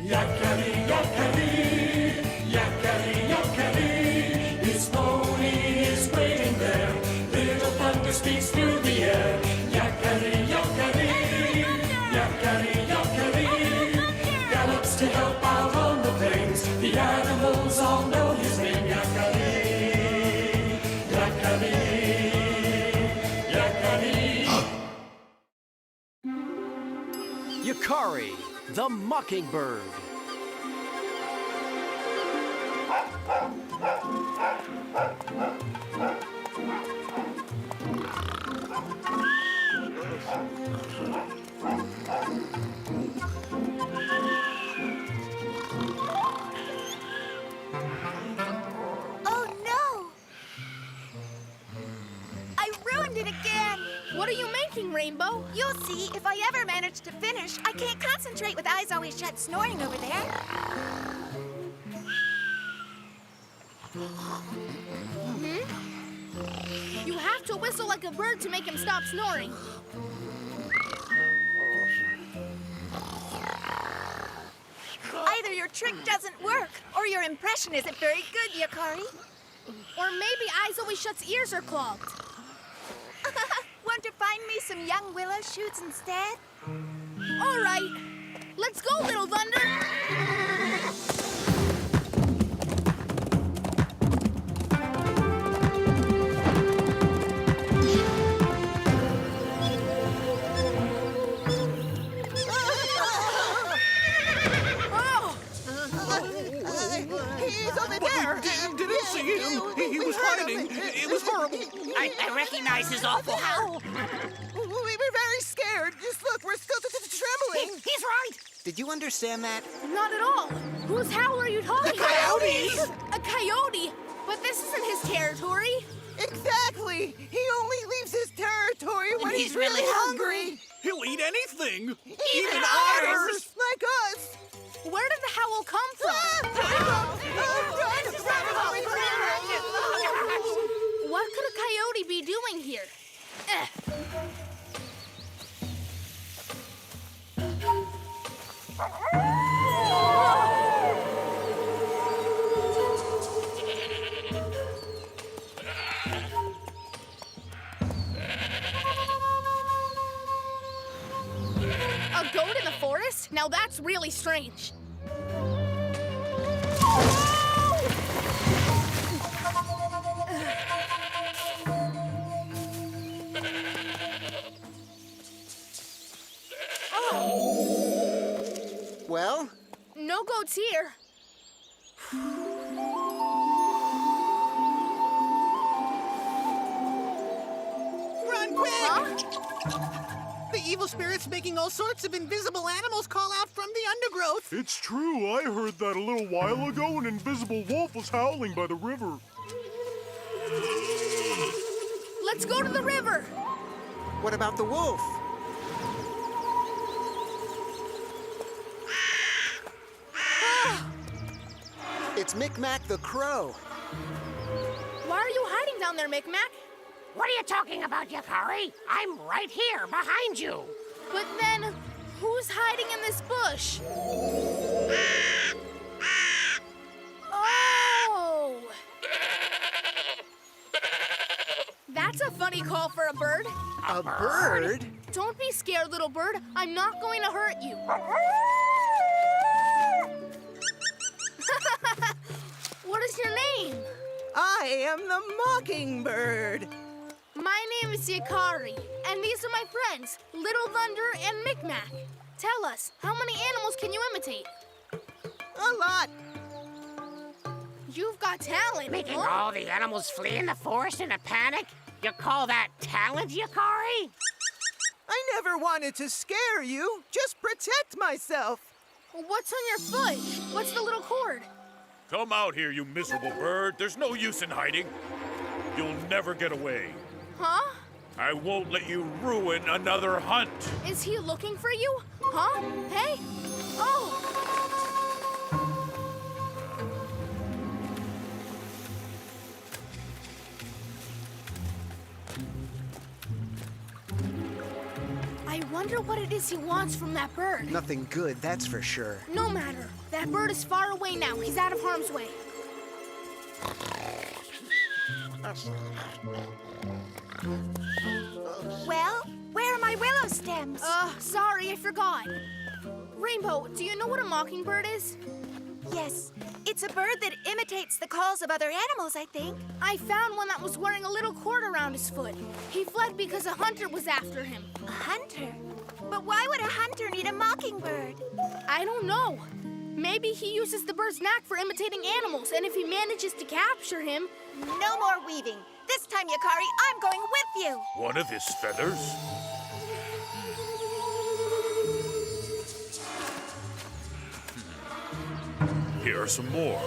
Yakari, Yakari, Yakari, Yakari, his pony is waiting there. Little thunder speaks through the air. Yakari, Yakari, Yakari, Yakari, gallops to help out on the plains. The animals all know his name. Yakari, Yakari, Yakari. Yakari, the mockingbird. Oh no! I ruined it again! What are you making, Rainbow? You'll see, if I ever manage to finish, I can't concentrate with eyes always shut snoring over there. You have to whistle like a bird to make him stop snoring. Either your trick doesn't work, or your impression isn't very good, Yakari. Or maybe Eyes Always Shut's ears are clogged. Want to find me some young willow shoots instead? All right, let's go, Little Thunder. He's over there! Didn't see him. He was hiding. It was horrible. I recognize his awful howl. We were very scared. Just look, we're still trembling. He's right. Did you understand that? Not at all. Whose howl are you talking about? Coyotes! A coyote? But this isn't his territory. Exactly. He only leaves his territory when he's really hungry. He'll eat anything. Even otters! Like us. Where did the howl come from? What could a coyote be doing here? A goat in the forest? Now that's really strange. Well? No goats here. Run quick! Huh? The evil spirit's making all sorts of invisible animals call out from the undergrowth. It's true. I heard that a little while ago. An invisible wolf was howling by the river. Let's go to the river. What about the wolf? It's Micmac the crow. Why are you hiding down there, Micmac? What are you talking about, Yakari? I'm right here, behind you. But then, who's hiding in this bush? Oh! That's a funny call for a bird. A bird? Don't be scared, little bird. I'm not going to hurt you. What is your name? I am the mockingbird. My name is Yakari, and these are my friends, Little Thunder and Micmac. Tell us, how many animals can you imitate? A lot. You've got talent. Making huh? all the animals flee in the forest in a panic? You call that talent, Yakari? I never wanted to scare you, just protect myself. What's on your foot? What's the little cord? Come out here, you miserable bird. There's no use in hiding. You'll never get away. Huh? I won't let you ruin another hunt. Is he looking for you? Huh? Hey? Oh! I wonder what it is he wants from that bird. Nothing good, that's for sure. No matter. That bird is far away now. He's out of harm's way. Well, where are my willow stems? Sorry, I forgot. Rainbow, do you know what a mockingbird is? Yes, it's a bird that imitates the calls of other animals, I think. I found one that was wearing a little cord around his foot. He fled because a hunter was after him. A hunter? But why would a hunter need a mockingbird? I don't know. Maybe he uses the bird's knack for imitating animals, and if he manages to capture him... No more weaving. This time, Yakari, I'm going with you. One of his feathers? Here are some more.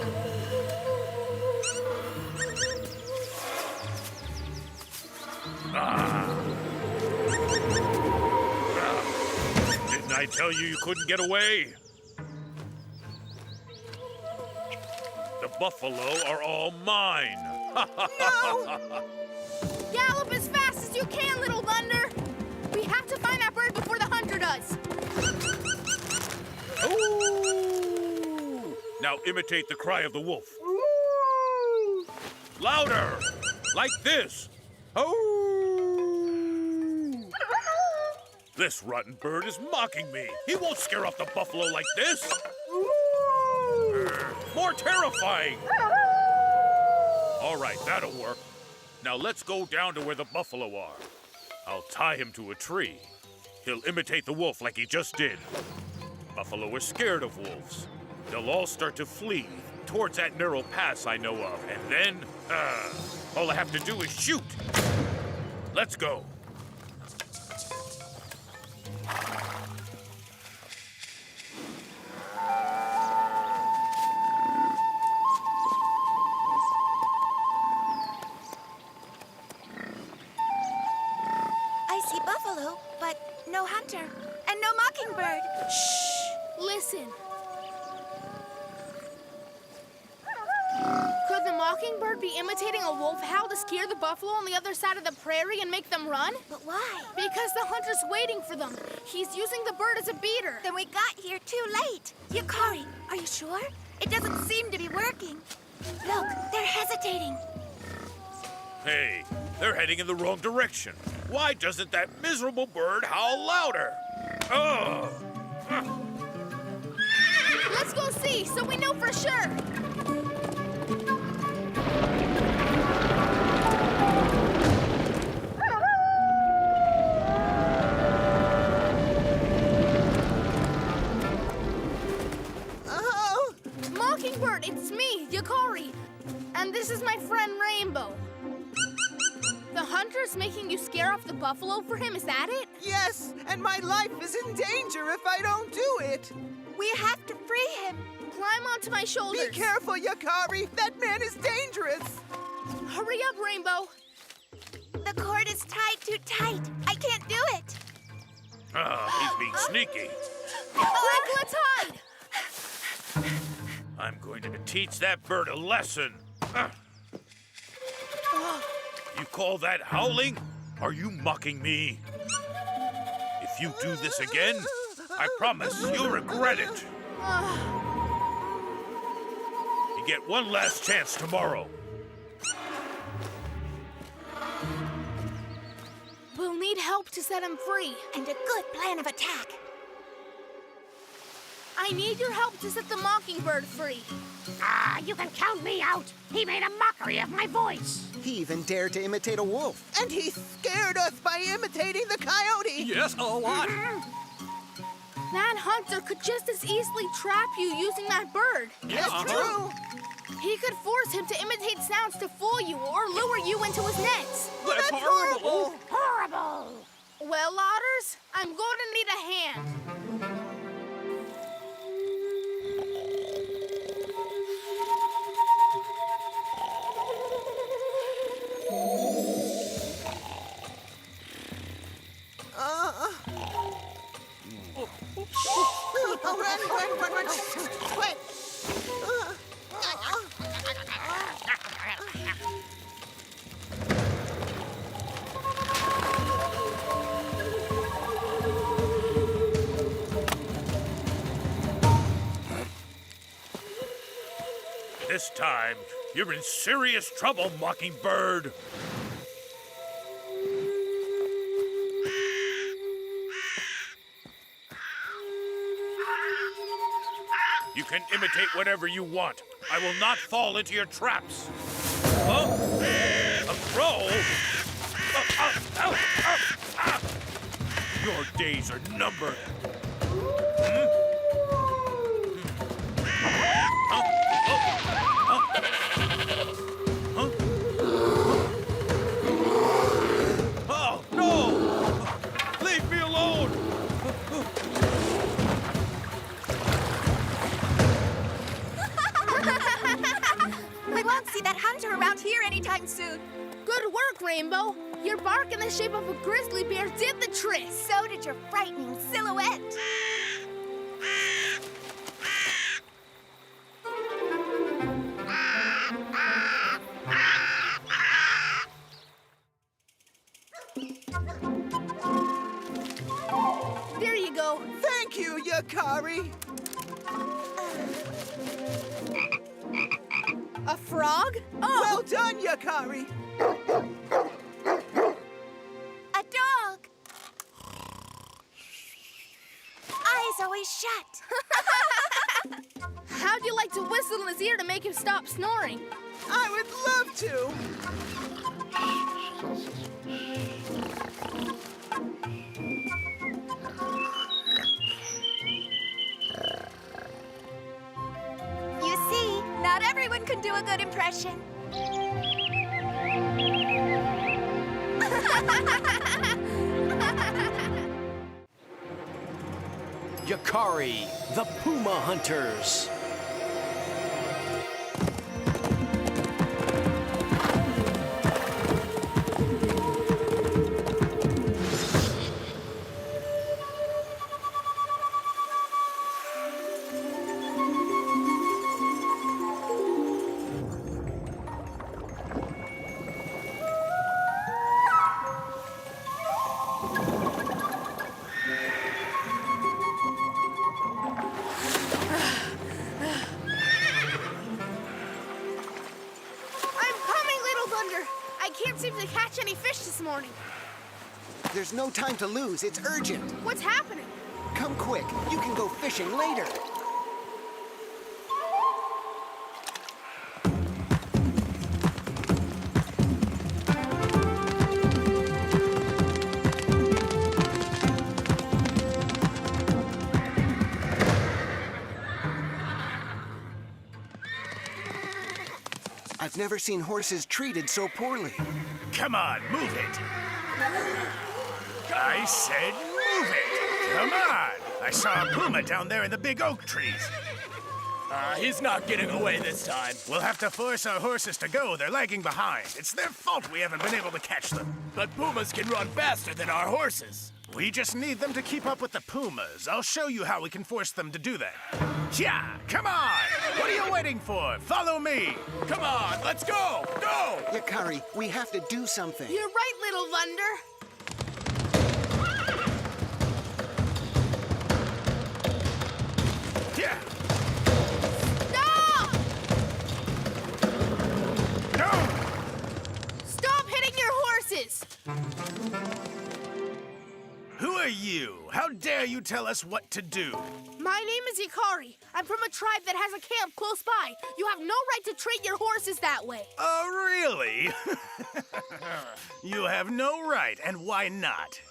Didn't I tell you couldn't get away? The buffalo are all mine. Gallop as fast as you can, Little Thunder! We have to find that bird before the hunter does. Ooh! Now imitate the cry of the wolf. Louder! Like this. Oh! This rotten bird is mocking me. He won't scare off the buffalo like this. More terrifying. All right, that'll work. Now let's go down to where the buffalo are. I'll tie him to a tree. He'll imitate the wolf like he just did. Buffalo are scared of wolves. They'll all start to flee towards that narrow pass I know of, and then, all I have to do is shoot. Let's go. I see buffalo, but no hunter, and no mockingbird. Shh! Listen. Could the mockingbird be imitating a wolf howl to scare the buffalo on the other side of the prairie and make them run? But why? Because the hunter's waiting for them. He's using the bird as a beater. Then we got here too late. Yakari, are you sure? It doesn't seem to be working. Look, they're hesitating. Hey, they're heading in the wrong direction. Why doesn't that miserable bird howl louder? Oh! Let's go see, so we know for sure. Oh! Mockingbird, it's me, Yakari. And this is my friend Rainbow. The hunter's making you scare off the buffalo for him, is that it? Yes, and my life is in danger if I don't do it. We have to free him. Climb onto my shoulders. Be careful, Yakari. That man is dangerous. Hurry up, Rainbow. The cord is tied too tight. I can't do it. He's being sneaky. Quick, let's hide. I'm going to teach that bird a lesson. You call that howling? Are you mocking me? If you do this again, I promise you'll regret it. You get one last chance tomorrow. We'll need help to set him free. And a good plan of attack. I need your help to set the mockingbird free. You can count me out. He made a mockery of my voice. He even dared to imitate a wolf. And he scared us by imitating the coyote. Yes, a lot. That hunter could just as easily trap you using that bird. Yeah, True. He could force him to imitate sounds to fool you or lure you into his nets. That's horrible. Horrible. Well, Otters, I'm going to need a hand. Run. Quick. This time, you're in serious trouble, Mockingbird. You can imitate whatever you want. I will not fall into your traps. Huh? A crow? Your days are numbered. Oh, no! Leave me alone! We won't see that hunter around here anytime soon. Good work, Rainbow. Your bark in the shape of a grizzly bear did the trick. So did your frightening silhouette. There you go. Thank you, Yakari. A frog? Well done, Yakari. A dog. Eyes always shut. How'd you like to whistle in his ear to make him stop snoring? I would love to. You see, not everyone can do a good impression. Yakari, the Puma Hunters. I can't seem to catch any fish this morning. There's no time to lose. It's urgent. What's happening? Come quick. You can go fishing later. I've never seen horses treated so poorly. Come on, move it. I said move it. Come on. I saw a puma down there in the big oak trees. He's not getting away this time. We'll have to force our horses to go. They're lagging behind. It's their fault we haven't been able to catch them. But pumas can run faster than our horses. We just need them to keep up with the pumas. I'll show you how we can force them to do that. Yeah, come on! What are you waiting for? Follow me! Come on, let's go! Go! Yakari, we have to do something. You're right, little Thunder. Yeah! Stop! No! Stop hitting your horses! Who are you? How dare you tell us what to do? My name is Yakari. I'm from a tribe that has a camp close by. You have no right to treat your horses that way. Oh, really? You have no right, and why not?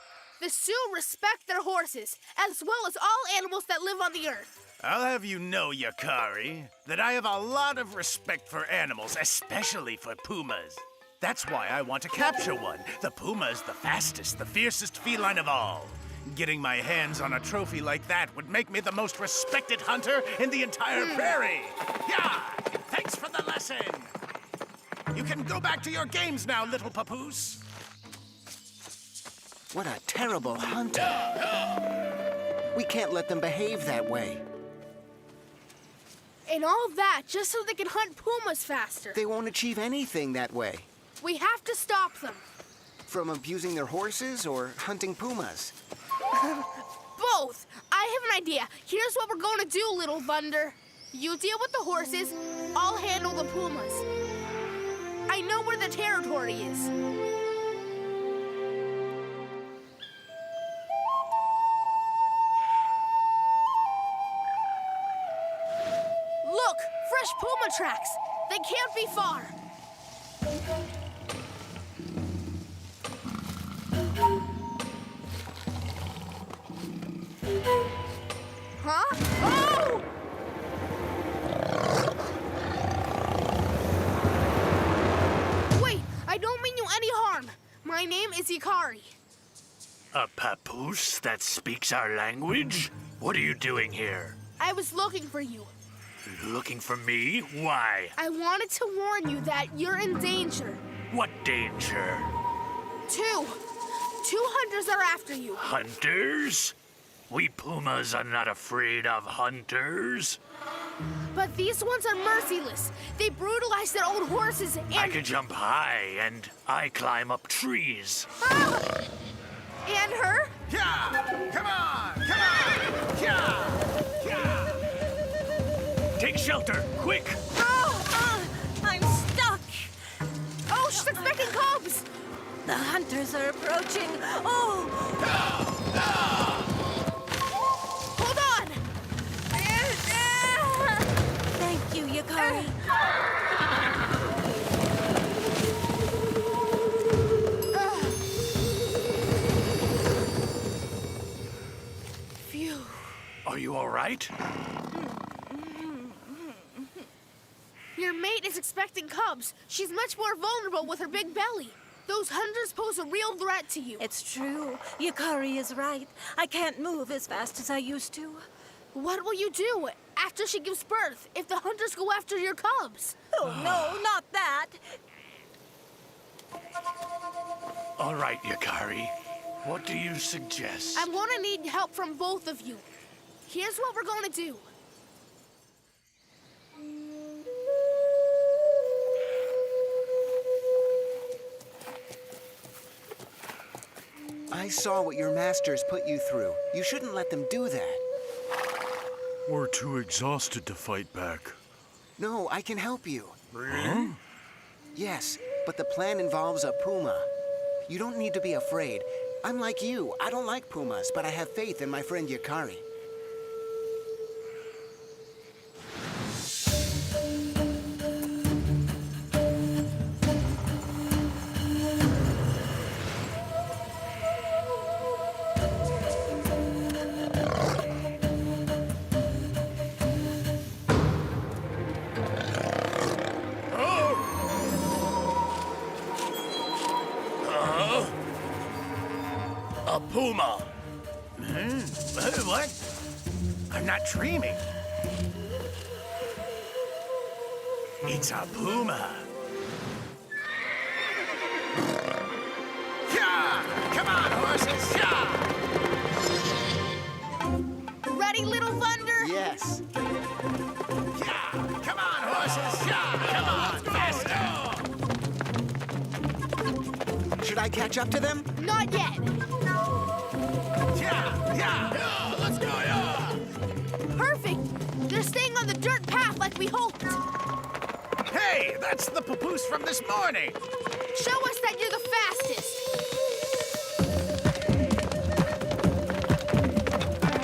The Sioux respect their horses, as well as all animals that live on the earth. I'll have you know, Yakari, that I have a lot of respect for animals, especially for pumas. That's why I want to capture one. The puma is the fastest, the fiercest feline of all. Getting my hands on a trophy like that would make me the most respected hunter in the entire prairie. Yeah! Thanks for the lesson! You can go back to your games now, little Papoose. What a terrible hunter. We can't let them behave that way. And all that just so they can hunt pumas faster. They won't achieve anything that way. We have to stop them. From abusing their horses or hunting pumas. Both. I have an idea. Here's what we're going to do, little Thunder. You deal with the horses, I'll handle the pumas. I know where the territory is. Look, fresh puma tracks. They can't be far. Huh? Oh! Wait, I don't mean you any harm. My name is Yakari. A papoose that speaks our language? What are you doing here? I was looking for you. Looking for me? Why? I wanted to warn you that you're in danger. What danger? Two hunters are after you. Hunters? We pumas are not afraid of hunters. But these ones are merciless. They brutalize their own horses and... I can jump high and I climb up trees. Ah! And her? Yeah! Come on! Come on! Yeah! Yeah! Take shelter, quick! Oh, I'm stuck. Oh, she's expecting cubs. The hunters are approaching. Oh! Hold on. Thank you, Yakari. Phew. Are you all right? Your mate is expecting cubs. She's much more vulnerable with her big belly. Those hunters pose a real threat to you. It's true. Yakari is right. I can't move as fast as I used to. What will you do after she gives birth if the hunters go after your cubs? Oh, no, not that. All right, Yakari. What do you suggest? I'm going to need help from both of you. Here's what we're going to do. I saw what your masters put you through. You shouldn't let them do that. We're too exhausted to fight back. No, I can help you. Huh? Yes, but the plan involves a puma. You don't need to be afraid. I'm like you. I don't like pumas, but I have faith in my friend Yakari. A puma. What? I'm not dreaming. It's a puma. Yeah! Come on, horses! Yeah! Ready, little thunder? Yes. Yeah! Come on, horses! Yeah! Come on, faster! Should I catch up to them? Not yet. Yeah! Yeah! Yeah, let's go, yeah! Perfect. They're staying on the dirt path like we hoped. Hey, that's the papoose from this morning! Show us that you're the fastest.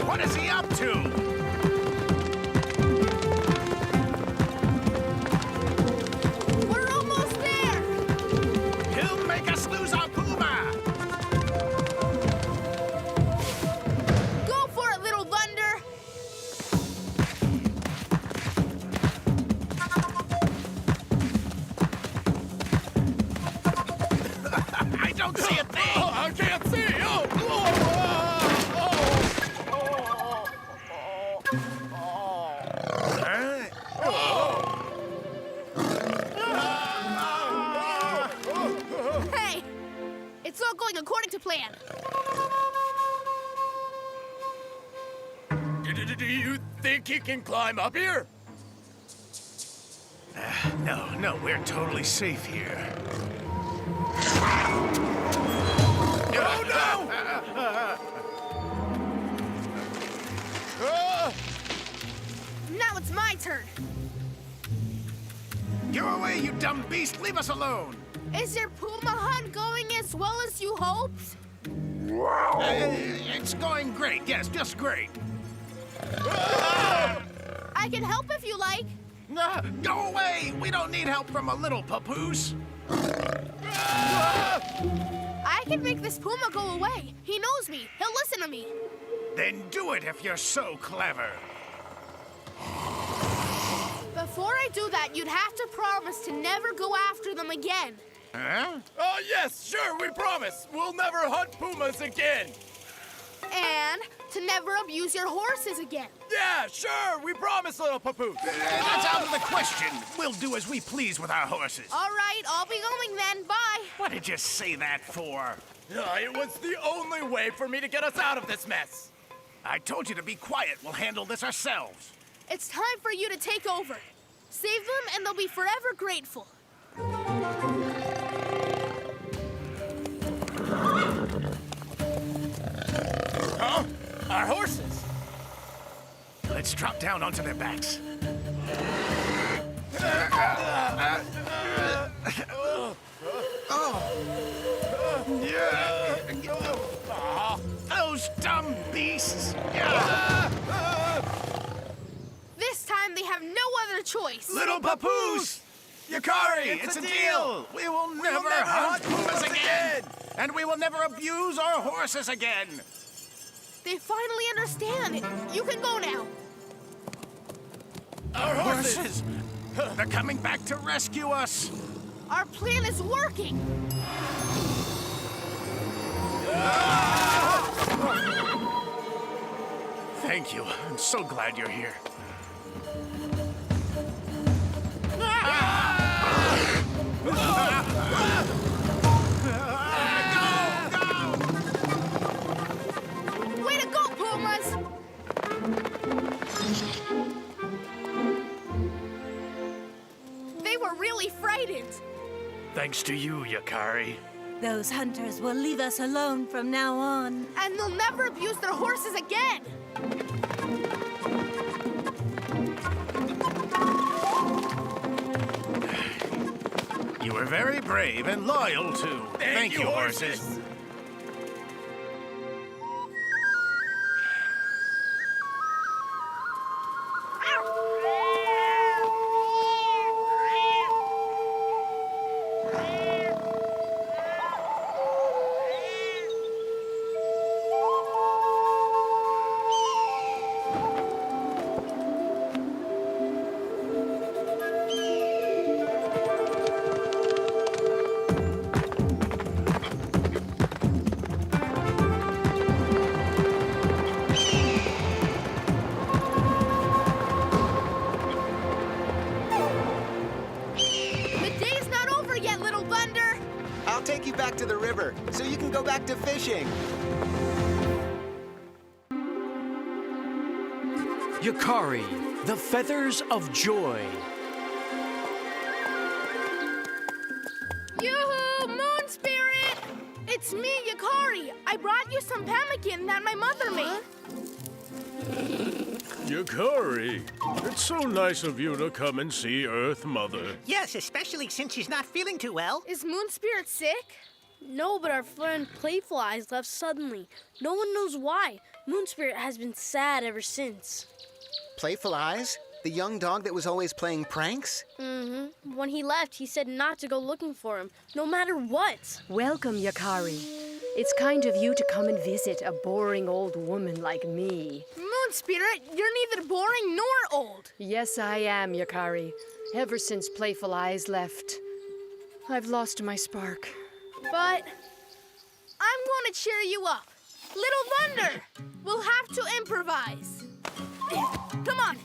What is he up to? We're almost there. He'll make us lose our puma! Go for it, little thunder. I don't see a thing! Oh, I can't see! Hey, it's all going according to plan. Do you think he can climb up here? No, we're totally safe here. Oh, no! Now it's my turn. Go away, you dumb beast! Leave us alone! Is your puma hunt going as well as you hoped? It's going great, yes, just great. I can help if you like. Go away! We don't need help from a little papoose. I can make this puma go away. He knows me. He'll listen to me. Then do it if you're so clever. Before I do that, you'd have to promise to never go after them again. Huh? Oh, yes, sure, we promise. We'll never hunt pumas again. And to never abuse your horses again. Yeah, sure, we promise, little Papoose. That's out of the question. We'll do as we please with our horses. All right, I'll be going then. Bye. What did you say that for? It was the only way for me to get us out of this mess. I told you to be quiet. We'll handle this ourselves. It's time for you to take over. Save them and they'll be forever grateful. Huh? Our horses? Let's drop down onto their backs. Those dumb beasts! This time they have no other choice. Little Papoose! Yakari, it's a deal! We will never hunt pumas again! And we will never abuse our horses again! They finally understand. You can go now. Our horses! They're coming back to rescue us! Our plan is working. Thank you. I'm so glad you're here. Way to go, Pumas! They were really frightened. Thanks to you, Yakari. Those hunters will leave us alone from now on. And they'll never abuse their horses again. You were very brave and loyal, too. Thank you, horses. Take you back to the river so you can go back to fishing. Yakari, the feathers of joy. Yoo-hoo, Moon Spirit! It's me, Yakari. I brought you some pemmican that my mother made. Yakari, it's so nice of you to come and see Earth Mother. Yes, especially since she's not feeling too well. Is Moon Spirit sick? No, but our friend Playflies left suddenly. No one knows why. Moon Spirit has been sad ever since. Playful Eyes? The young dog that was always playing pranks? Mm-hmm. When he left, he said not to go looking for him, no matter what. Welcome, Yakari. It's kind of you to come and visit a boring old woman like me. Moon Spirit, you're neither boring nor old. Yes, I am, Yakari. Ever since Playful Eyes left, I've lost my spark. But I'm going to cheer you up. Little Thunder, we'll have to improvise. Come on.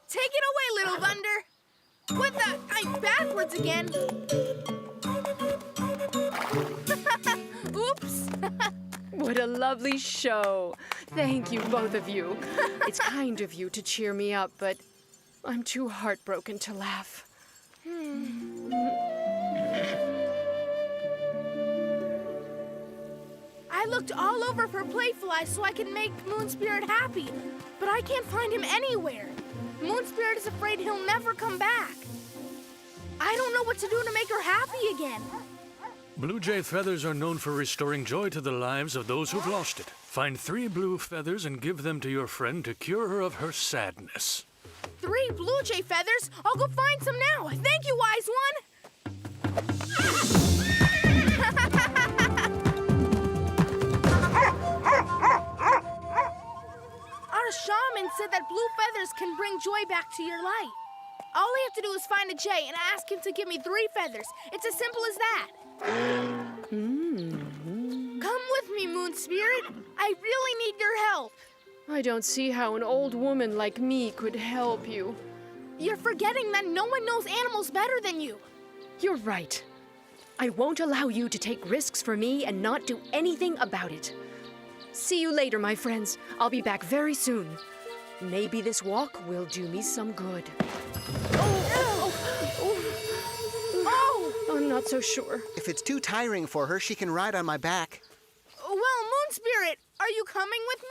Take it away, Little Thunder. Put that backwards again. Oops. What a lovely show. Thank you, both of you. It's kind of you to cheer me up, but I'm too heartbroken to laugh. I looked all over for Playfly so I can make Moon Spirit happy, but I can't find him anywhere. Moon Spirit is afraid he'll never come back. I don't know what to do to make her happy again. Blue jay feathers are known for restoring joy to the lives of those who've lost it. Find 3 blue feathers and give them to your friend to cure her of her sadness. 3 blue jay feathers? I'll go find some now. Thank you, wise one. Our shaman said that blue feathers can bring joy back to your life. All I have to do is find a jay and ask him to give me 3 feathers. It's as simple as that. Come with me, Moon Spirit. I really need your help. I don't see how an old woman like me could help you. You're forgetting that no one knows animals better than you. You're right. I won't allow you to take risks for me and not do anything about it. See you later, my friends. I'll be back very soon. Maybe this walk will do me some good. I'm not so sure. If it's too tiring for her, she can ride on my back. Well, Moon Spirit, are you coming with me?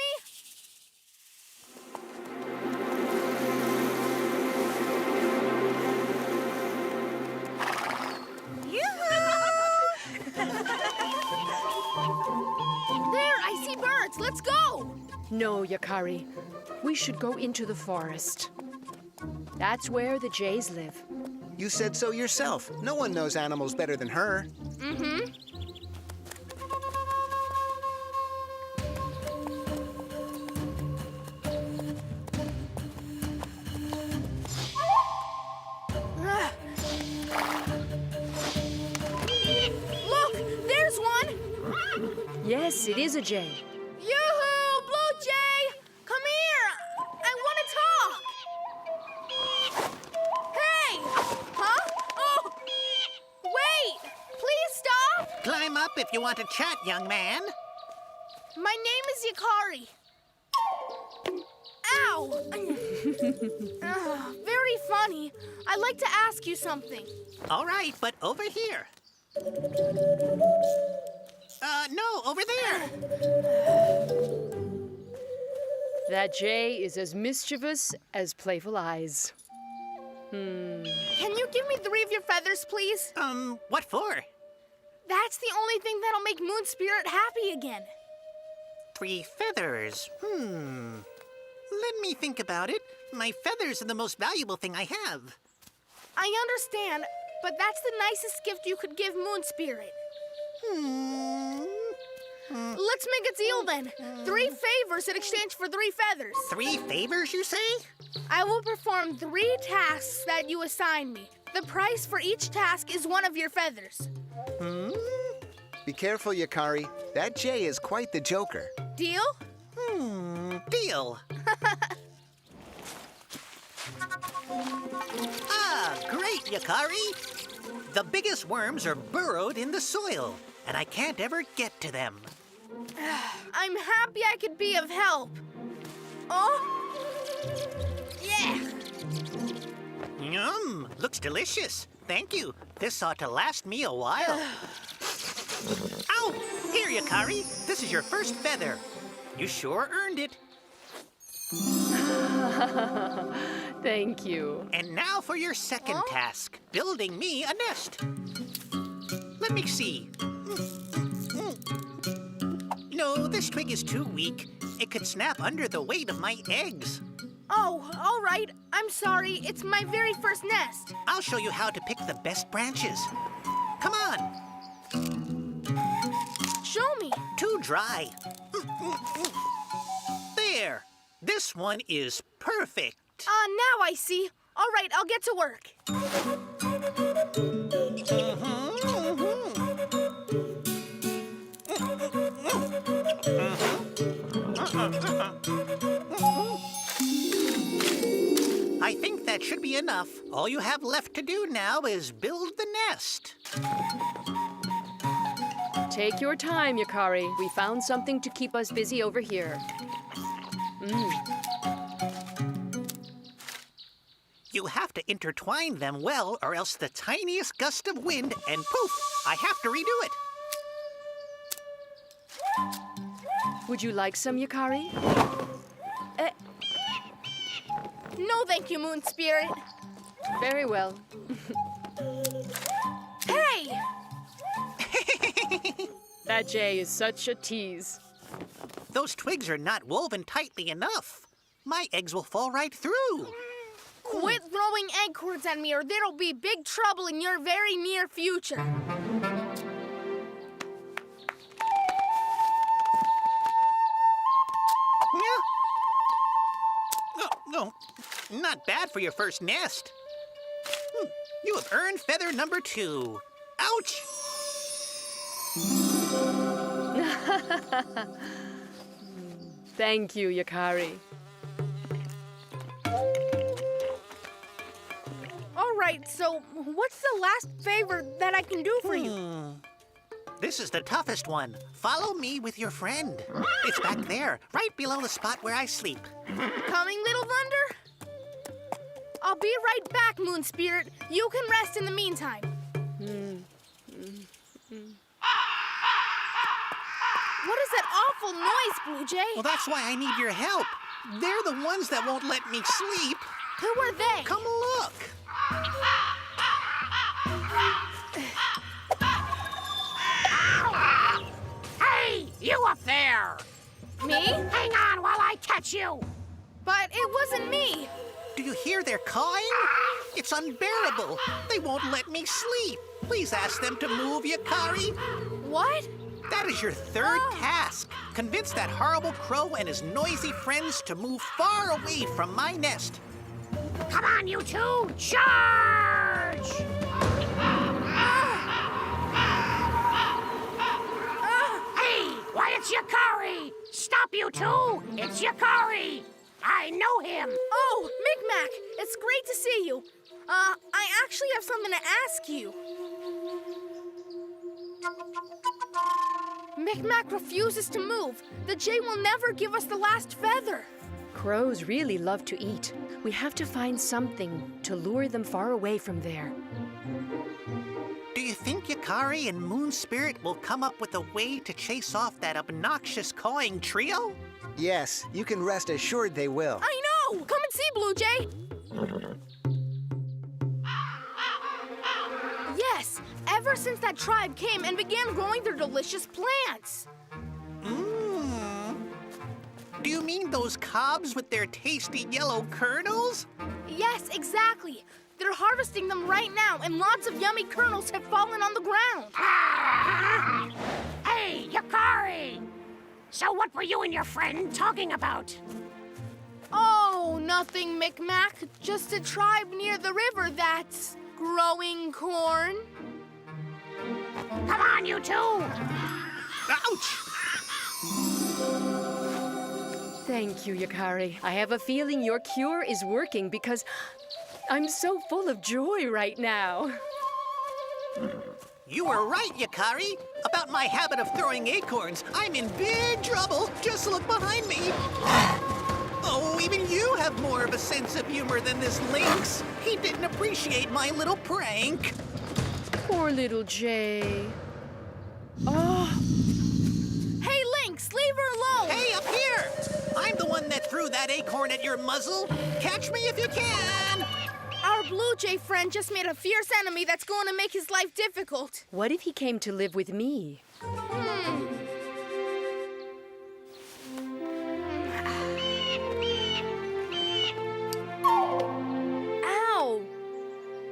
There, I see birds. Let's go. No, Yakari. We should go into the forest. That's where the jays live. You said so yourself. No one knows animals better than her. Mm-hmm. Look, there's one. Yes, it is a jay. Yoo-hoo, Blue Jay! Come here! I want to talk! Hey! Huh? Oh! Wait! Please stop! Climb up if you want to chat, young man. My name is Yakari. Ow! Very funny. I'd like to ask you something. All right, but over here. No, over there. That jay is as mischievous as playful eyes. Can you give me 3 of your feathers, please? What for? That's the only thing that'll make Moon Spirit happy again. 3 feathers. Let me think about it. My feathers are the most valuable thing I have. I understand, but that's the nicest gift you could give Moon Spirit. Let's make a deal then. 3 favors in exchange for 3 feathers. 3 favors, you say? I will perform 3 tasks that you assign me. The price for each task is 1 of your feathers. Be careful, Yakari. That jay is quite the joker. Deal? Deal. Great, Yakari. The biggest worms are burrowed in the soil, and I can't ever get to them. I'm happy I could be of help. Oh! Yeah! Yum! Looks delicious. Thank you. This ought to last me a while. Ow! Here, Yakari. This is your first feather. You sure earned it. Thank you. And now for your second task, building me a nest. Let me see. No, this twig is too weak. It could snap under the weight of my eggs. Oh, all right. I'm sorry. It's my very first nest. I'll show you how to pick the best branches. Come on. Show me. Too dry. There. This one is perfect. Now I see. All right, I'll get to work. I think that should be enough. All you have left to do now is build the nest. Take your time, Yakari. We found something to keep us busy over here. You have to intertwine them well, or else the tiniest gust of wind, and poof, I have to redo it. Would you like some, Yakari? No, thank you, Moon Spirit. Very well. Hey! That jay is such a tease. Those twigs are not woven tightly enough. My eggs will fall right through. Quit throwing acorns at me or there'll be big trouble in your very near future. No, not bad for your first nest. You have earned feather number 2. Ouch! Thank you, Yakari. All right, so what's the last favor that I can do for you? This is the toughest one. Follow me with your friend. It's back there, right below the spot where I sleep. Coming, Little Thunder? I'll be right back, Moon Spirit. You can rest in the meantime. What is that awful noise, Blue Jay? Well, that's why I need your help. They're the ones that won't let me sleep. Who are they? Come look. Hey, you up there! Me? Hang on while I catch you! But it wasn't me. Do you hear their cawing? It's unbearable. They won't let me sleep. Please ask them to move, Yakari. What? That is your third task. Convince that horrible crow and his noisy friends to move far away from my nest. Come on, you two! Charge! Hey, why, it's Yakari! Stop, you two! It's Yakari! I know him! Oh, Micmac, it's great to see you. I actually have something to ask you. Micmac refuses to move. The jay will never give us the last feather. Crows really love to eat. We have to find something to lure them far away from there. Do you think Yakari and Moon Spirit will come up with a way to chase off that obnoxious cawing trio? Yes, you can rest assured they will. I know! Come and see, Blue Jay! Yes, ever since that tribe came and began growing their delicious plants. Do you mean those cobs with their tasty yellow kernels? Yes, exactly. They're harvesting them right now, and lots of yummy kernels have fallen on the ground. Hey, Yakari! So what were you and your friend talking about? Oh, nothing, Micmac. Just a tribe near the river that's growing corn. Come on, you two! Ouch! Thank you, Yakari. I have a feeling your cure is working because I'm so full of joy right now. You were right, Yakari. About my habit of throwing acorns. I'm in big trouble. Just look behind me. Oh, even you have more of a sense of humor than this lynx. He didn't appreciate my little prank. Poor little jay. Oh. Hey, Lynx, leave her alone! Hey, up here! I'm the one that threw that acorn at your muzzle. Catch me if you can! Our Blue Jay friend just made a fierce enemy that's going to make his life difficult. What if he came to live with me? Ow!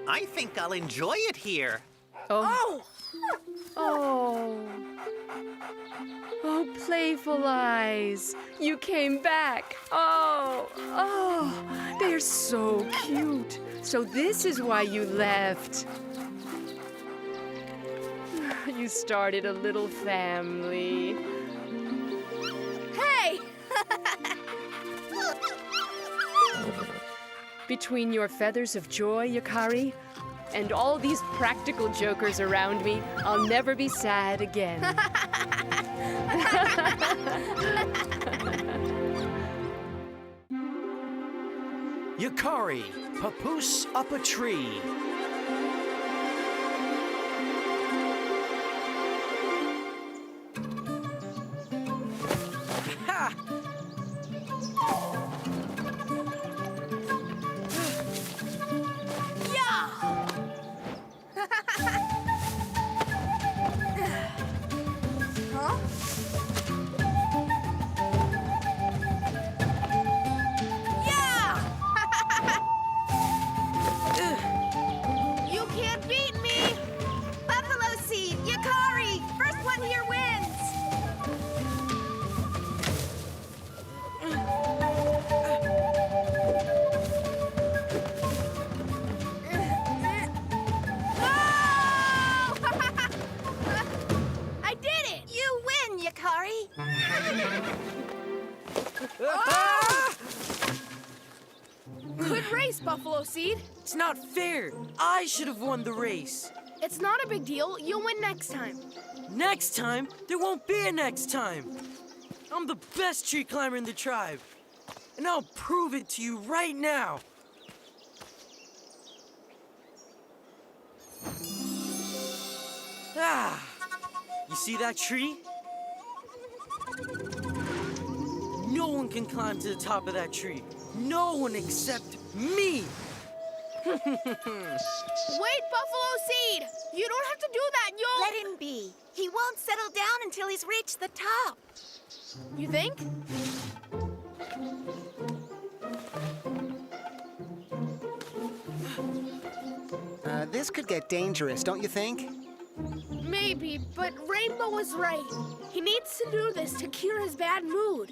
I think I'll enjoy it here. Oh. Oh. Oh, playful eyes. You came back. Oh. They're so cute. So this is why you left. You started a little family. Hey! Between your feathers of joy, Yakari, and all these practical jokers around me, I'll never be sad again. Yakari, Papoose up a tree. Ha! Huh? Yeah! You can't beat me! Buffalo Seed, Yakari! First one here wins! I did it! You win, Yakari! Good race, Buffalo Seed. It's not fair. I should have won the race. It's not a big deal. You'll win next time. Next time? There won't be a next time. I'm the best tree climber in the tribe. And I'll prove it to you right now. Ah! You see that tree? No one can climb to the top of that tree. No one except me. Wait, Buffalo Seed! You don't have to do that. You'll... Let him be. He won't settle down until he's reached the top. You think? This could get dangerous, don't you think? Maybe, but Rainbow was right. He needs to do this to cure his bad mood.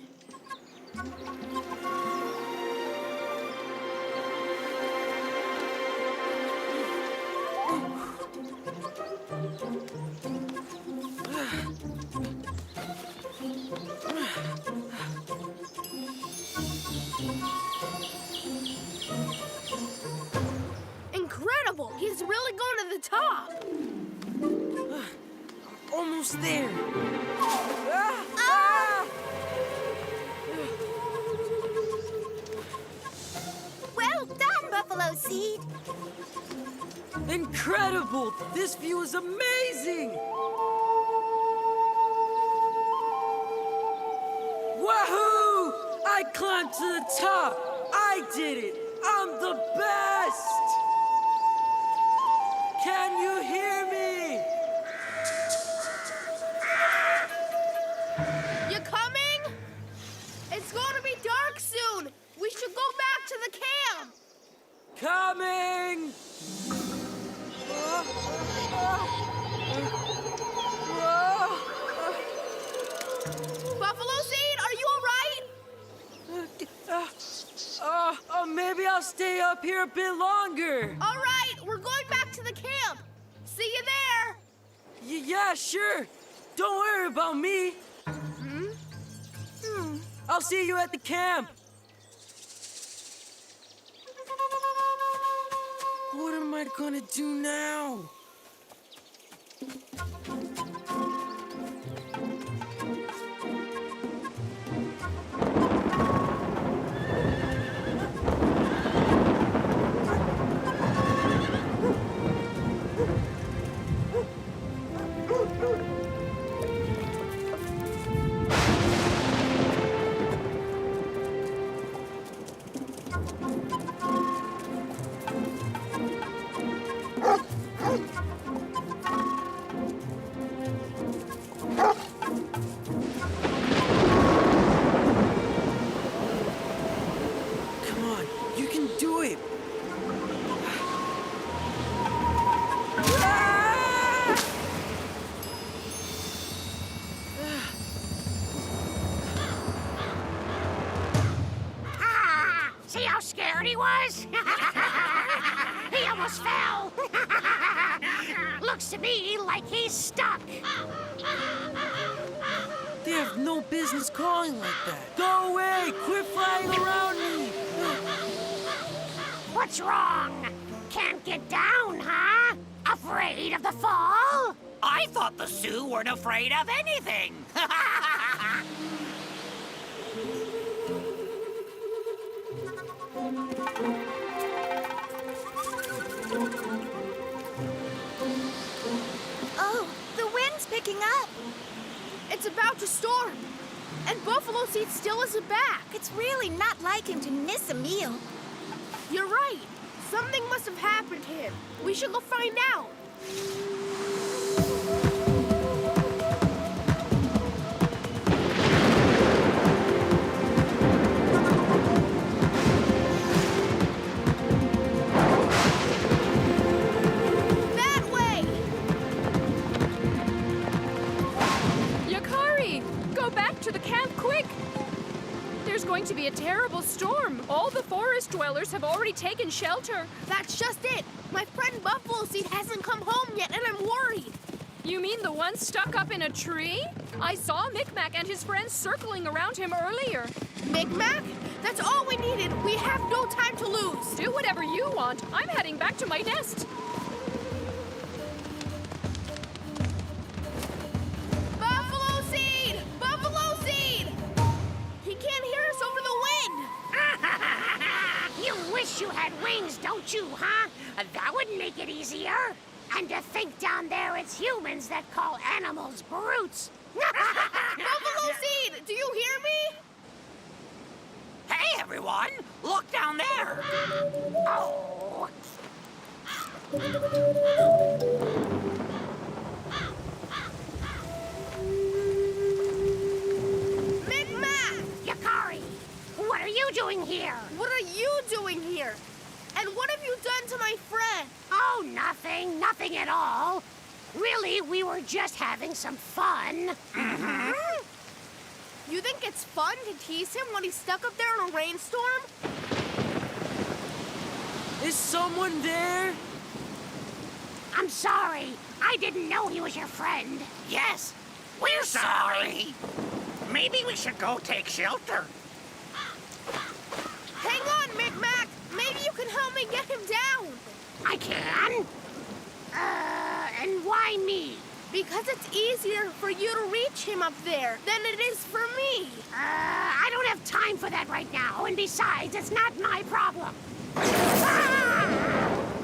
Incredible! He's really going to the top! Almost there. Well done, Buffalo Seed! Incredible! This view is amazing! Wahoo! I climbed to the top! I did it! I'm the best! Can you hear me? You coming? It's going to be dark soon. We should go back to the camp. Coming! Buffalo Seed, are you all right? Maybe I'll stay up here a bit longer. All right, we're going back to the camp. See you there. Yeah, sure. Don't worry about me. I'll see you at the camp. What am I gonna do now? He was? He almost fell. Looks to me like he's stuck. They have no business calling like that. Go away! Quit flying around me! What's wrong? Can't get down, huh? Afraid of the fall? I thought the Sioux weren't afraid of anything. about to storm. And Buffalo Seed still isn't back. It's really not like him to miss a meal. You're right. Something must have happened to him. We should go find out. That way! Yakari! Go back to the camp quick! There's going to be a terrible storm. All the forest dwellers have already taken shelter. That's just it. My friend Buffalo Seed hasn't come home yet, and I'm worried. You mean the one stuck up in a tree? I saw Micmac and his friends circling around him earlier. Micmac? That's all we needed. We have no time to lose. Do whatever you want. I'm heading back to my nest. Buffalo Seed! Buffalo Seed! He can't hear us over the wind. You wish you had wings, don't you, huh? That would make it easier. And to think down there it's humans that call animals brutes. Buffalo Seed, do you hear me? Hey, everyone! Look down there! Oh. Micmac! Yakari, what are you doing here? What are you doing here? And what have you done to my friend? Oh, nothing. Nothing at all. Really, we were just having some fun. Mm-hmm. You think it's fun to tease him when he's stuck up there in a rainstorm? Is someone there? I'm sorry. I didn't know he was your friend. Yes, we're sorry. Maybe we should go take shelter. Hang on, Micmac. Maybe you can help me get him down. I can? And why me? Because it's easier for you to reach him up there than it is for me. I don't have time for that right now, and besides, it's not my problem. Ah!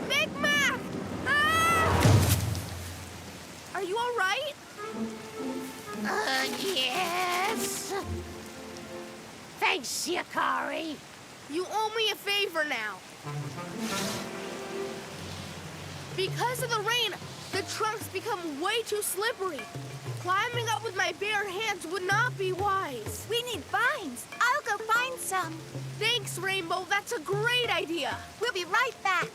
Micmac! Ah! Are you all right? Yes. Thanks, Yakari. You owe me a favor now. Because of the rain, the trunks become way too slippery. Climbing up with my bare hands would not be wise. We need vines. I'll go find some. Thanks, Rainbow. That's a great idea. We'll be right back.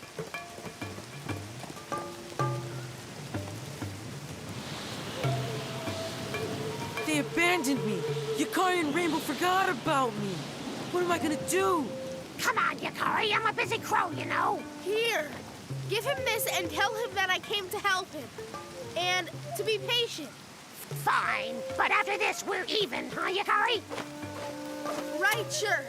They abandoned me. Yakari and Rainbow forgot about me. What am I gonna do? Come on, Yakari. I'm a busy crow, you know. Here. Give him this and tell him that I came to help him. And to be patient. Fine. But after this, we're even, huh, Yakari? Right, sure.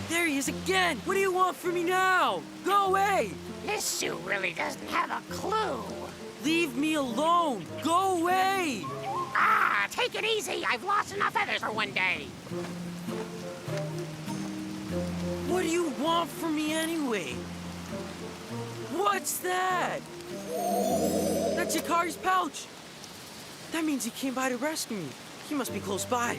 There he is again. What do you want from me now? Go away. This Sioux really doesn't have a clue. Leave me alone. Go away. Ah, take it easy. I've lost enough feathers for one day. What do you want from me anyway? What's that? That's Yakari's pouch. That means he came by to rescue me. He must be close by.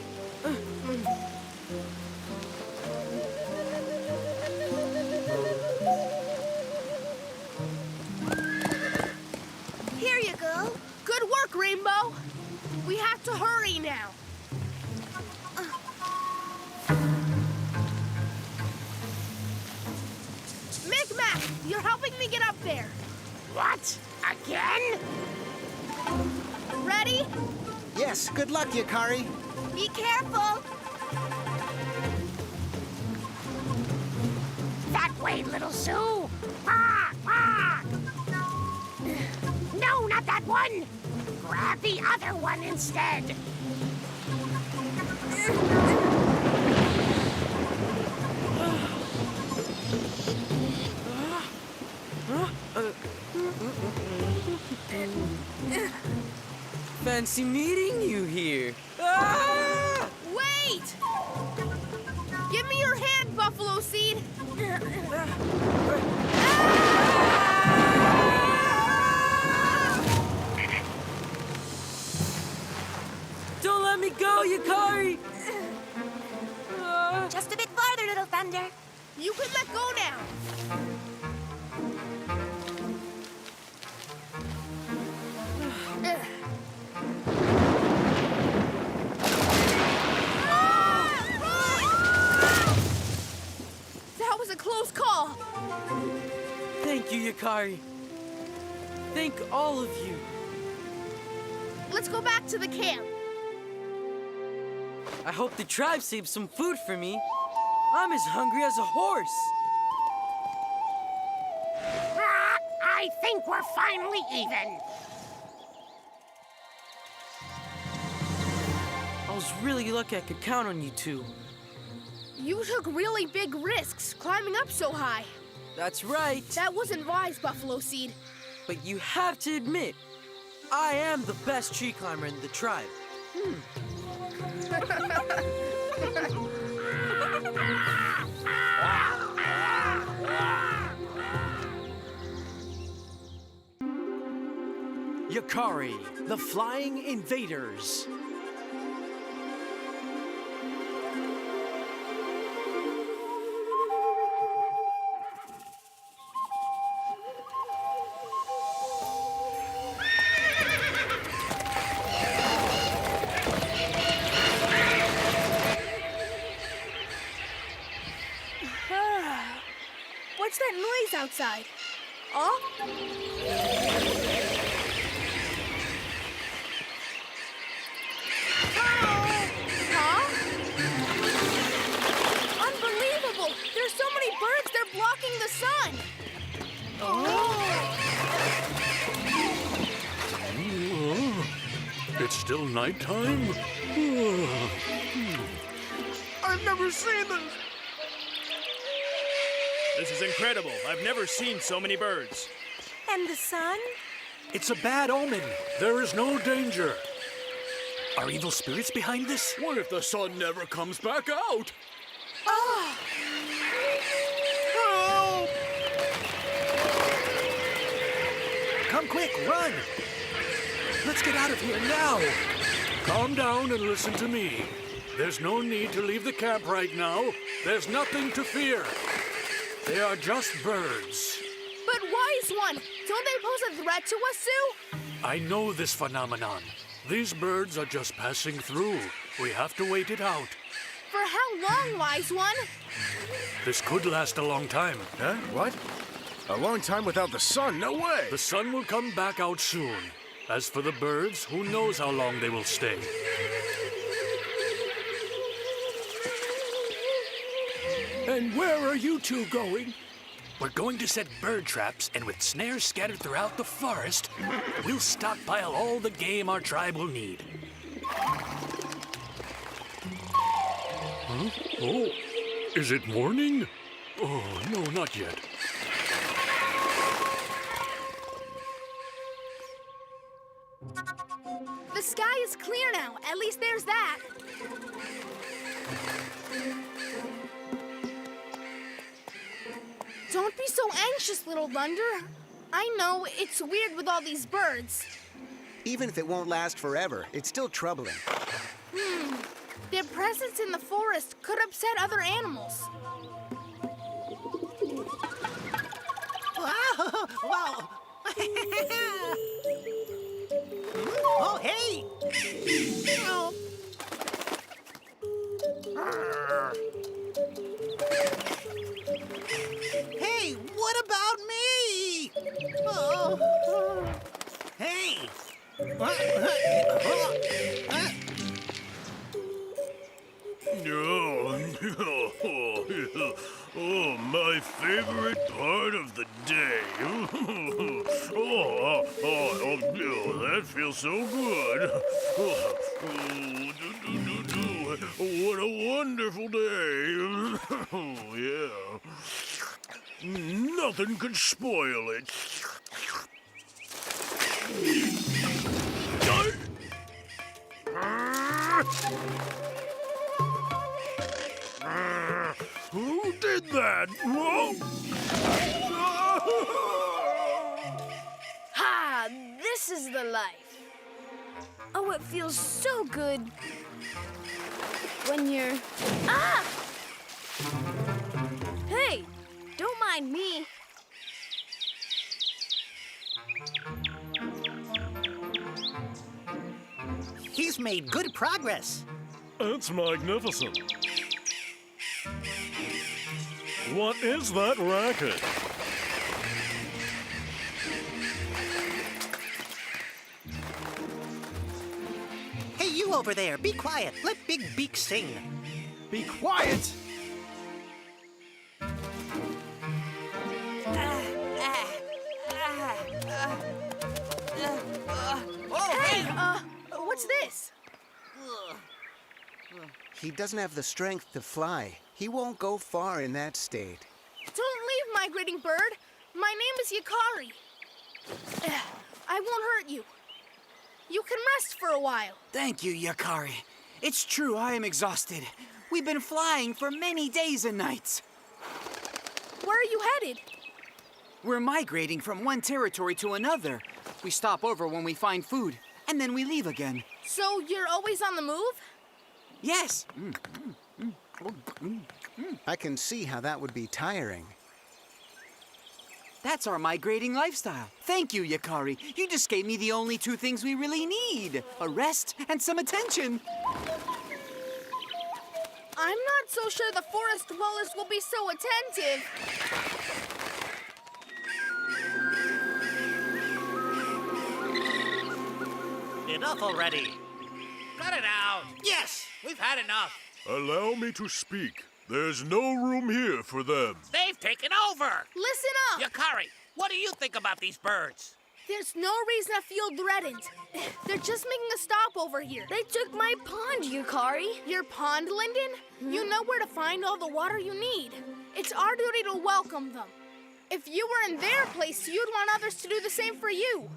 Here you go. Good work, Rainbow. We have to hurry now. Micmac, you're helping me get up there. What? Again? Ready? Yes, good luck, Yakari. Be careful. That way, little Sioux. Ah, ah. No, not that one. Grab the other one instead. Fancy meeting you here. Ah! Wait! Give me your hand, Buffalo. Buffalo Seed! Don't let me go, Yakari! Just a bit farther, little thunder. You can let go now. That was a close call. Thank you, Yakari. Thank all of you. Let's go back to the camp. I hope the tribe saved some food for me. I'm as hungry as a horse. I think we're finally even. I was really lucky I could count on you two. You took really big risks climbing up so high. That's right. That wasn't wise, Buffalo Seed. But you have to admit, I am the best tree climber in the tribe. Yakari, the flying invaders. What's that noise outside? Oh? Huh? Unbelievable! There's so many birds, they're blocking the sun. It's still nighttime? I've never seen this! This is incredible. I've never seen so many birds. And the sun? It's a bad omen. There is no danger. Are evil spirits behind this? What if the sun never comes back out? Oh! Help! Come quick, run! Let's get out of here now! Calm down and listen to me. There's no need to leave the camp right now. There's nothing to fear. They are just birds. But Wise One, don't they pose a threat to us, Sioux? I know this phenomenon. These birds are just passing through. We have to wait it out. For how long, Wise One? This could last a long time. Huh? What? A long time without the sun? No way! The sun will come back out soon. As for the birds, who knows how long they will stay. And where are you two going? We're going to set bird traps, and with snares scattered throughout the forest, we'll stockpile all the game our tribe will need. Huh? Oh, is it morning? Oh, no, not yet. The sky is clear now. At least there's that. Don't be so anxious, little Thunder. I know it's weird with all these birds. Even if it won't last forever, it's still troubling. Their presence in the forest could upset other animals. Wow! Wow! Oh, hey! Oh. Hey, what about me? Oh. Hey! Oh, my favorite part of the day. That feels so good. What a wonderful day. Yeah. Nothing could spoil it. Who did bad. Whoa! Ha! This is the life. Oh, it feels so good when you're... Ah! Hey, don't mind me. He's made good progress. It's magnificent. What is that racket? Hey, you over there, be quiet. Let Big Beak sing. Be quiet! What's this? He doesn't have the strength to fly. He won't go far in that state. Don't leave, migrating bird. My name is Yakari. I won't hurt you. You can rest for a while. Thank you, Yakari. It's true, I am exhausted. We've been flying for many days and nights. Where are you headed? We're migrating from one territory to another. We stop over when we find food, and then we leave again. So you're always on the move? Yes. I can see how that would be tiring. That's our migrating lifestyle. Thank you, Yakari. You just gave me the only two things we really need. A rest and some attention. I'm not so sure the forest dwellers will be so attentive. Enough already. Cut it out. Yes, we've had enough. Allow me to speak. There's no room here for them. They've taken over. Listen up. Yakari, what do you think about these birds? There's no reason to feel threatened. They're just making a stop over here. They took my pond, Yakari. Your pond, Lyndon? You know where to find all the water you need. It's our duty to welcome them. If you were in their place, you'd want others to do the same for you.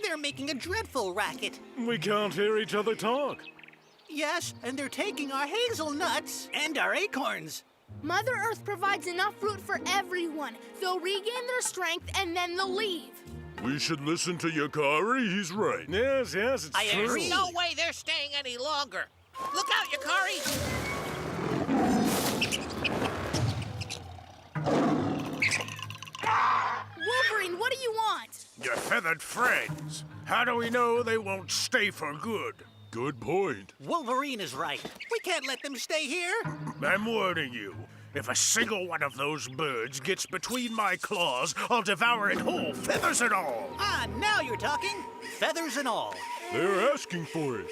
They're making a dreadful racket. We can't hear each other talk. Yes, and they're taking our hazelnuts and our acorns. Mother Earth provides enough fruit for everyone. They'll regain their strength and then they'll leave. We should listen to Yakari. He's right. Yes, it's I true. There's no way they're staying any longer. Look out, Yakari! Wolverine, what do you want? Your feathered friends. How do we know they won't stay for good? Good point. Wolverine is right. We can't let them stay here. I'm warning you. If a single one of those birds gets between my claws, I'll devour it whole, feathers and all. Ah, now you're talking. Feathers and all. They're asking for it.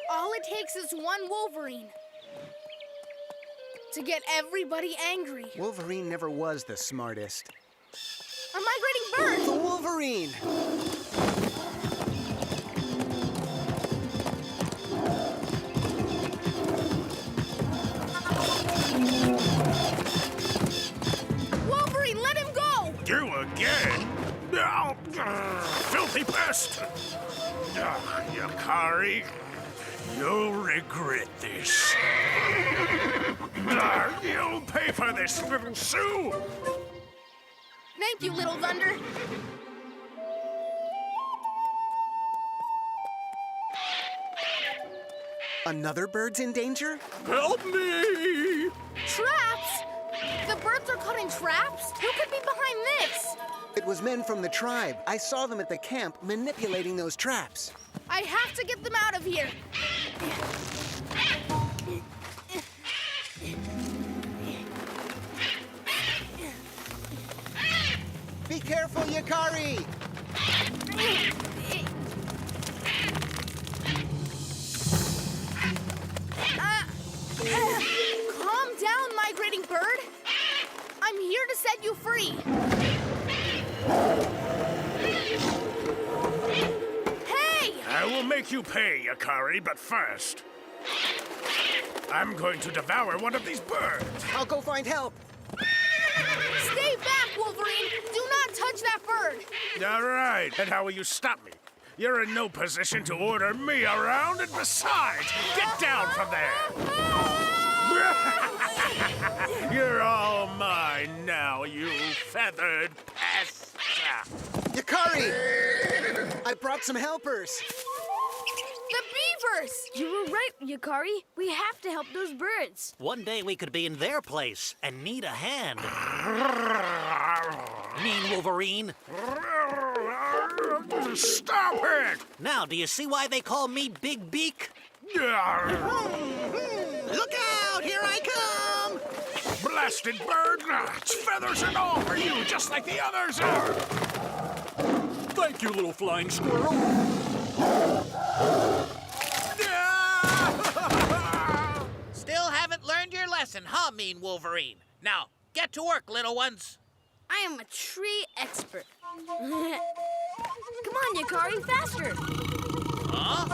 All it takes is one Wolverine to get everybody angry. Wolverine never was the smartest. A migrating bird! The Wolverine! Wolverine, let him go! You again? Oh, filthy pest! Yakari, you'll regret this. You'll pay for this, little Sioux! Thank you, Little Thunder. Another bird's in danger? Help me! Traps? The birds are caught in traps? Who could be behind this? It was men from the tribe. I saw them at the camp manipulating those traps. I have to get them out of here. Be careful, Yakari! Calm down, migrating bird. I'm here to set you free. Hey! I will make you pay, Yakari, but first, I'm going to devour one of these birds. I'll go find help. Stay back, Wolverine! Do not touch that bird! All right, and how will you stop me? You're in no position to order me around, and besides, get down from there! You're all mine now, you feathered pest! Yakari! I brought some helpers. The beavers! You were right, Yakari. We have to help those birds. One day we could be in their place and need a hand. Mean Wolverine. Stop it! Now, do you see why they call me Big Beak? Look out! Here I come! Blasted bird! It's feathers and all for you, just like the others are! Thank you, little flying squirrel. Still haven't learned your lesson, huh, Mean Wolverine? Now, get to work, little ones. I am a tree expert. Come on, Yakari, faster. Huh?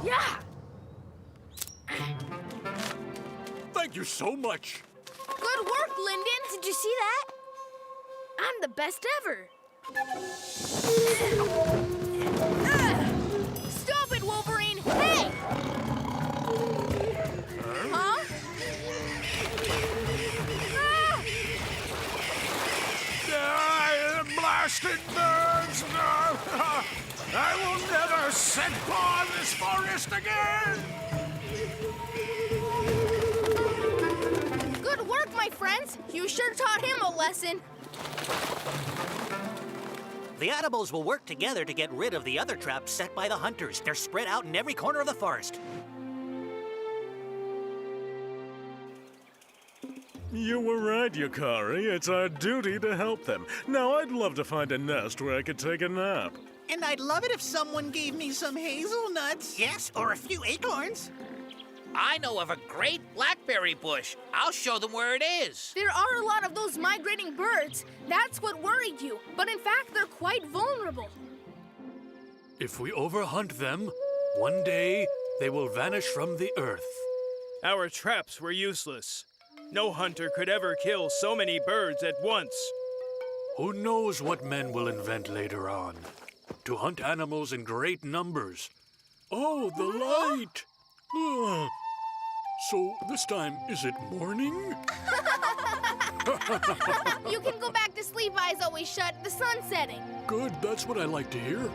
Yeah! Thank you so much. Good work, Lyndon. Did you see that? I'm the best ever. Stop it, Wolverine! Hey! Huh? Blasted birds! I will never set paw on this forest again! Good work, my friends. You sure taught him a lesson. The animals will work together to get rid of the other traps set by the hunters. They're spread out in every corner of the forest. You were right, Yakari. It's our duty to help them. Now, I'd love to find a nest where I could take a nap. And I'd love it if someone gave me some hazelnuts. Yes, or a few acorns. I know of a great blackberry bush. I'll show them where it is. There are a lot of those migrating birds. That's what worried you. But in fact, they're quite vulnerable. If we overhunt them, one day they will vanish from the earth. Our traps were useless. No hunter could ever kill so many birds at once. Who knows what men will invent later on? To hunt animals in great numbers. Oh, the light! Ugh. So this time, is it morning? You can go back to sleep, eyes always shut. The sun's setting. Good, that's what I like to hear.